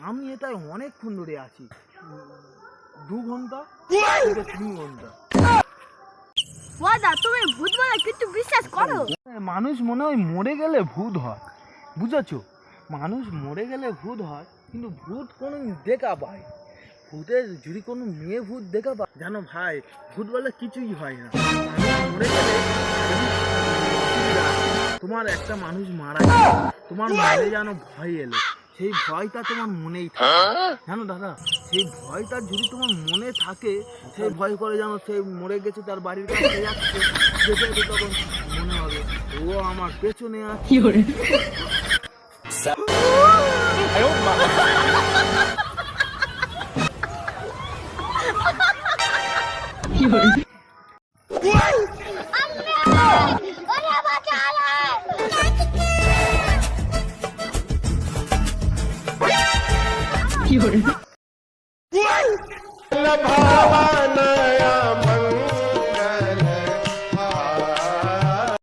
আমি এটাই অনেকক্ষণ ধরে আছি, 2 ঘন্টা 3 ঘন্টা। ওয়াদা তুমি ভূত বলে কিন্তু বিশ্বাস করো? মানুষ মনে হয় মরে গেলে ভূত হয়, বুঝেছো? মানুষ মরে গেলে ভূত হয়, কিন্তু ভূত কোনো দেখা পায়। ভূতের যদি কোনো মেয়ে ভূত দেখা পায়, জানো ভাই, ভূত বলে কিছুই হয় না। মানুষ মরে গেলে তোমার একটা মানুষ মারা গেল, তোমার মনে যেন ভয় এলো, সেই ভয়টা তোমার মনেই থাকে, জানো দাদা? সেই ভয়টা যদি তোমার মনে থাকে, সেই ভয় করে যেন সে মরে গেছে, তার বাড়ির কাছে যাচ্ছে, যেতে তখন মনে হবে ও আমার পেছনে আছে। ভাবা